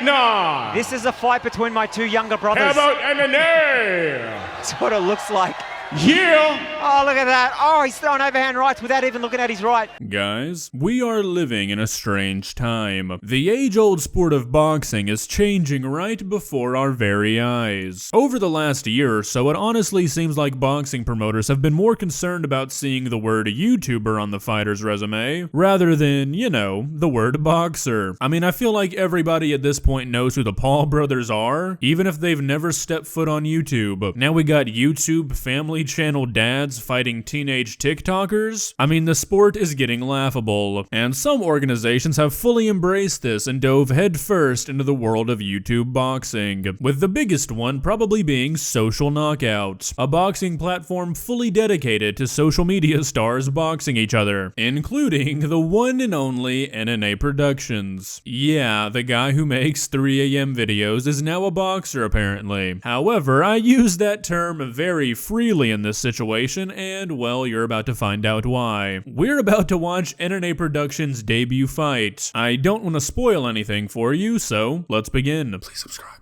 Adnan. This is a fight between my two younger brothers. How about N&A? That's what it looks like. Yeah. Oh, look at that. Oh, he's throwing overhand rights without even looking at his right. Guys, we are living in a strange time. The age-old sport of boxing is changing right before our very eyes. Over the last year or so, it honestly seems like boxing promoters have been more concerned about seeing the word YouTuber on the fighter's resume, rather than, you know, the word boxer. I mean, I feel like everybody at this point knows who the Paul brothers are, even if they've never stepped foot on YouTube. Now we got YouTube Family Channel dads fighting teenage TikTokers. I mean, the sport is getting laughable, and some organizations have fully embraced this and dove headfirst into the world of YouTube boxing, with the biggest one probably being Social Knockout, a boxing platform fully dedicated to social media stars boxing each other, including the one and only N&A Productions. Yeah, the guy who makes 3 AM videos is now a boxer apparently. However, I use that term very freely in this situation, and well, you're about to find out why. We're about to watch N&A Productions' debut fight. I don't want to spoil anything for you, so let's begin. Please subscribe.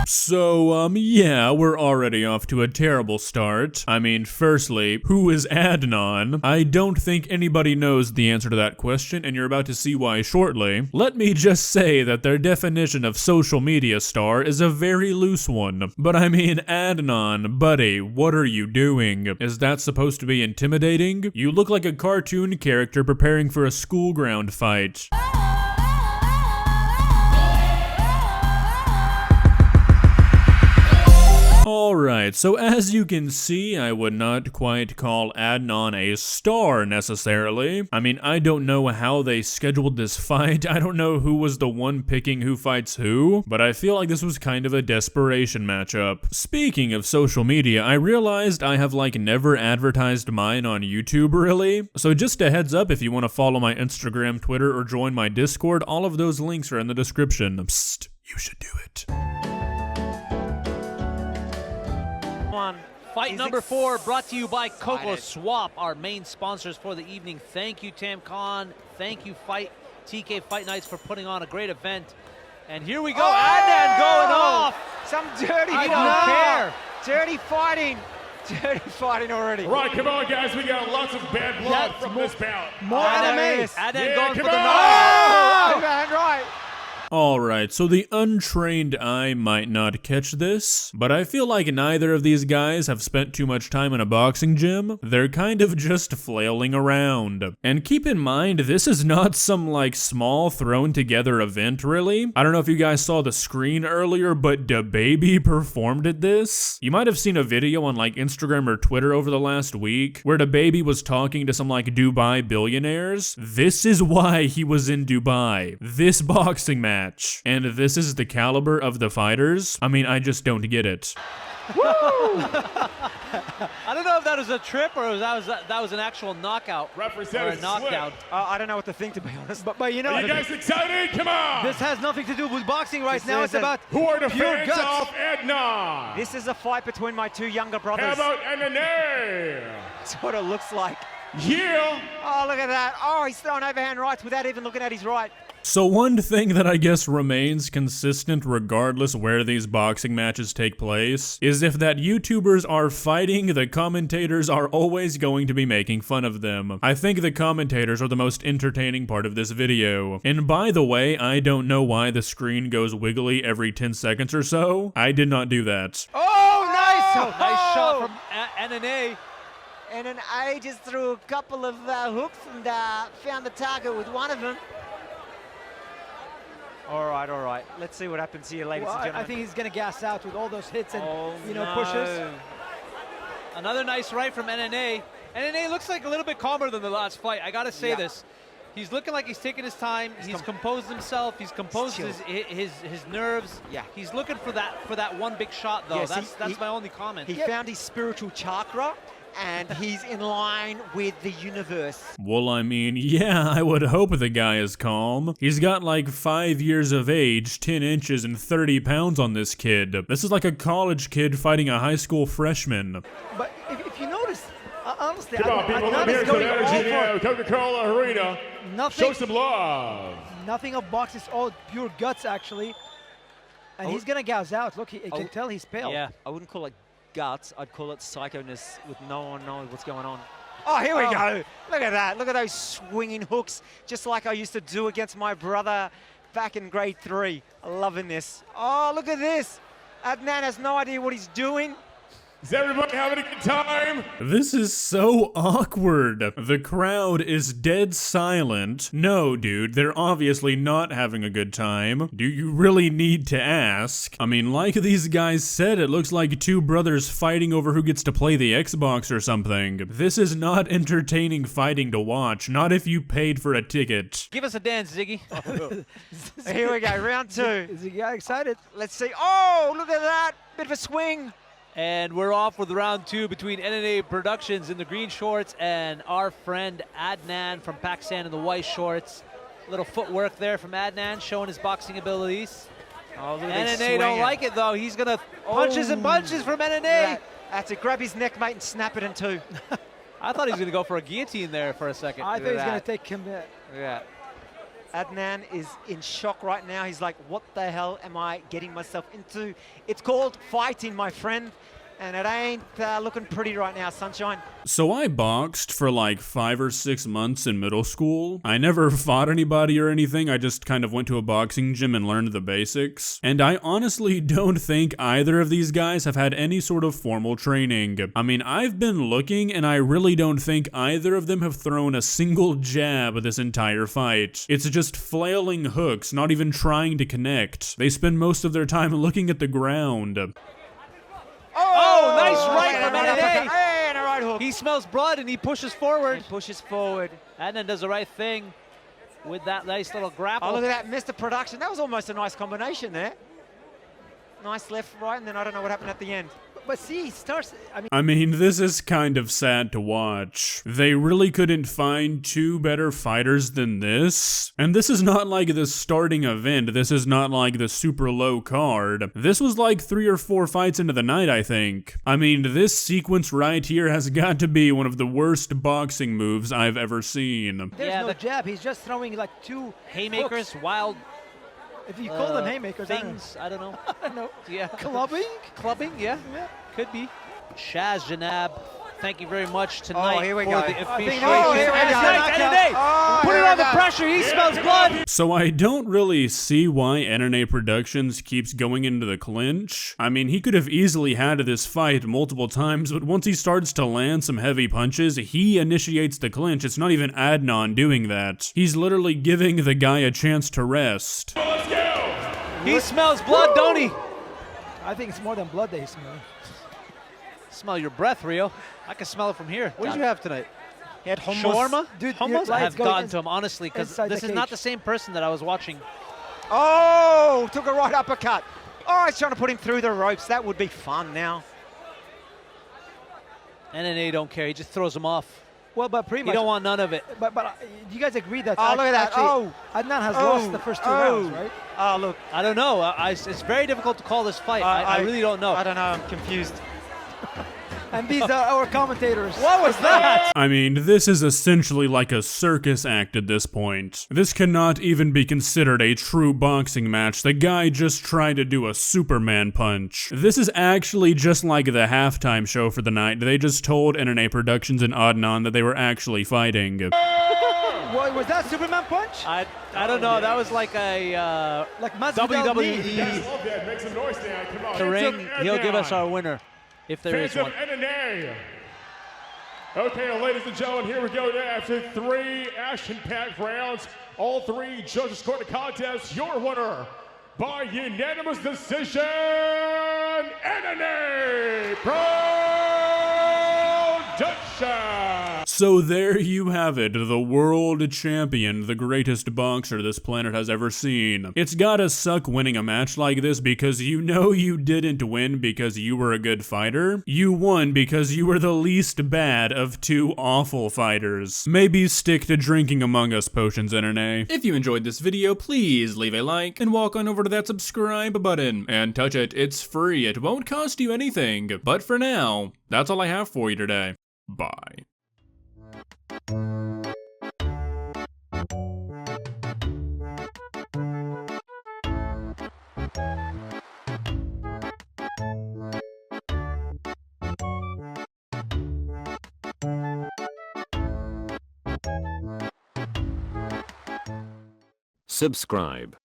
So, yeah, we're already off to a terrible start. I mean, firstly, who is Adnan? I don't think anybody knows the answer to that question, and you're about to see why shortly. Let me just say that their definition of social media star is a very loose one. But I mean, Adnan, buddy, what are you doing? Is that supposed to be intimidating? You look like a cartoon character preparing for a school ground fight. Alright, so as you can see, I would not quite call Adnan a star necessarily. I mean, I don't know how they scheduled this fight, I don't know who was the one picking who fights who, but I feel like this was kind of a desperation matchup. Speaking of social media, I realized I have like never advertised mine on YouTube really, so just a heads up if you want to follow my Instagram, Twitter, or join my Discord, all of those links are in the description. Psst, you should do it. Fight number 4 brought to you by Coco Swap, our main sponsors for the evening. Thank you, Tam Khan. Thank you, TK Fight Nights, for putting on a great event. And here we go, Adnan going off. Some dirty I don't care. Dirty fighting. Dirty fighting already. Right, come on, guys. We got lots of bad blood from this bout. More enemies. Adnan going for the Oh, knock. man, right. Alright, so the untrained eye might not catch this, but I feel like neither of these guys have spent too much time in a boxing gym. They're kind of just flailing around. And keep in mind, this is not some like small thrown together event really. I don't know if you guys saw the screen earlier, but DaBaby performed at this. You might have seen a video on like Instagram or Twitter over the last week where DaBaby was talking to some like Dubai billionaires. This is why he was in Dubai. This boxing match. And this is the caliber of the fighters. I mean, I just don't get it. Woo! I don't know if that was a trip or that was an actual knockout or a knockdown. I don't know what to think, to be honest. But you know, Are you guys excited? Come on! this has nothing to do with boxing right now. It's about Who are the pure fans guts. of Adnan? This is a fight between my two younger brothers. How about N&A? That's what it looks like. Yeah. Oh, look at that. Oh, he's throwing overhand rights without even looking at his right. So one thing that I guess remains consistent regardless where these boxing matches take place is if that YouTubers are fighting, the commentators are always going to be making fun of them. I think the commentators are the most entertaining part of this video. And by the way, I don't know why the screen goes wiggly every 10 seconds or so. I did not do that. Oh, nice! Oh, nice shot from N&A. N&A just threw a couple of hooks and found the target with one of them. All right. Let's see what happens here, ladies and gentlemen. I think he's going to gas out with all those hits and, no. pushes. Another nice right from N&A. N&A looks like a little bit calmer than the last fight. I got to say this. He's looking like he's taking his time. He's composed himself. He's composed his nerves. Yeah. He's looking for that one big shot, though. Yes, that's my only comment. He found his spiritual chakra, and he's in line with the universe. Well, I mean, yeah, I would hope the guy is calm. He's got like 5 years of age, 10 inches, and 30 pounds on this kid. This is like a college kid fighting a high school freshman. But if you notice, Honestly, Come on, people, let Adnan me is hear some going all energy now. for Coca-Cola Arena. nothing. Show some love. Nothing of box is all pure guts, actually. And he's gonna gouge out. Look, you can tell he's pale. Yeah. I wouldn't call it guts. I'd call it psychoness with no one knowing what's going on. Oh, here we go. Look at that. Look at those swinging hooks, just like I used to do against my brother back in grade 3. I'm loving this. Oh, look at this. Adnan has no idea what he's doing. Is everybody having a good time? This is so awkward. The crowd is dead silent. No, dude, they're obviously not having a good time. Do you really need to ask? I mean, like these guys said, it looks like two brothers fighting over who gets to play the Xbox or something. This is not entertaining fighting to watch, not if you paid for a ticket. Give us a dance, Ziggy. Here we go, round 2. Is he excited? Let's see. Oh, look at that. Bit of a swing. And we're off with round 2 between N&A Productions in the green shorts and our friend Adnan from Pakistan in the white shorts. Little footwork there from Adnan showing his boxing abilities. Oh, look at this N&A don't swing. like it though. He's gonna punches and punches from N&A. Have to grab his neck, mate, and snap it in 2. I thought he was gonna go for a guillotine there for a second. I think he's gonna that. take him there. Yeah. Adnan is in shock right now. He's like, what the hell am I getting myself into? It's called fighting, my friend. And it ain't looking pretty right now, sunshine. So I boxed for like 5 or 6 months in middle school. I never fought anybody or anything, I just kind of went to a boxing gym and learned the basics. And I honestly don't think either of these guys have had any sort of formal training. I mean, I've been looking and I really don't think either of them have thrown a single jab this entire fight. It's just flailing hooks, not even trying to connect. They spend most of their time looking at the ground. Oh, nice right from N&A. Hey, and a right hook. He smells blood and he pushes forward. He pushes forward. Adnan does the right thing with that nice little grapple. Oh, look at that, Mr. Production. That was almost a nice combination there. Nice left, right, and then I don't know what happened at the end. But see, he starts. I mean, this is kind of sad to watch. They really couldn't find two better fighters than this. And this is not like the starting event. This is not like the super low card. This was like 3 or 4 fights into the night, I think. I mean, this sequence right here has got to be one of the worst boxing moves I've ever seen. There's Yeah, no the- jab. He's just throwing like 2 haymakers, hooks. wild If you call them haymakers, things. I don't know. I don't know. Yeah. Clubbing? Clubbing, yeah. Yeah. Could be. Shaz Janab, thank you very much tonight here we for go. the I think- officiation. oh, here we And go. nice, N&A. Oh, Put here it we on the go. pressure. He smells blood. So I don't really see why N&A Productions keeps going into the clinch. I mean, he could have easily had this fight multiple times, but once he starts to land some heavy punches, he initiates the clinch. It's not even Adnan doing that. He's literally giving the guy a chance to rest. Let's go. He smells blood, don't he? I think it's more than blood that he's smelling. Smell your breath, Rio. I can smell it from here. What did you have tonight? He had hummus. Shawarma? Dude, Hummus? your I lights have go gotten in- to him, honestly, because inside this the is not cage. the same person that I was watching. Oh, took a right uppercut. Oh, he's trying to put him through the ropes. That would be fun now. N&A don't care. He just throws him off. Well, but pretty He much. don't want none of it. But do you guys agree that? Oh, look at that. actually, Oh. Adnan has lost the first 2 rounds, right? Oh, look. I don't know. It's very difficult to call this fight. I really don't know. I don't know. I'm confused. And these are our commentators. What was that? I mean, this is essentially like a circus act at this point. This cannot even be considered a true boxing match. The guy just tried to do a Superman punch. This is actually just like the halftime show for the night. They just told N&A Productions and Adnan that they were actually fighting. What, was that Superman punch? I don't know. That was like a Like Masvidal WWE. knee. Guys, love that. Make some noise now. Come on. the ring. He'll give us our winner, if there Fans is of one. N&A. Okay, ladies and gentlemen, here we go now. After 3 action-packed rounds, all 3 judges scored the contest. Your winner by unanimous decision, N&A Productions. So there you have it, the world champion, the greatest boxer this planet has ever seen. It's gotta suck winning a match like this because you know you didn't win because you were a good fighter. You won because you were the least bad of 2 awful fighters. Maybe stick to drinking Among Us potions, N&A. If you enjoyed this video, please leave a like and walk on over to that subscribe button and touch it. It's free. It won't cost you anything. But for now, that's all I have for you today. Bye. Subscribe.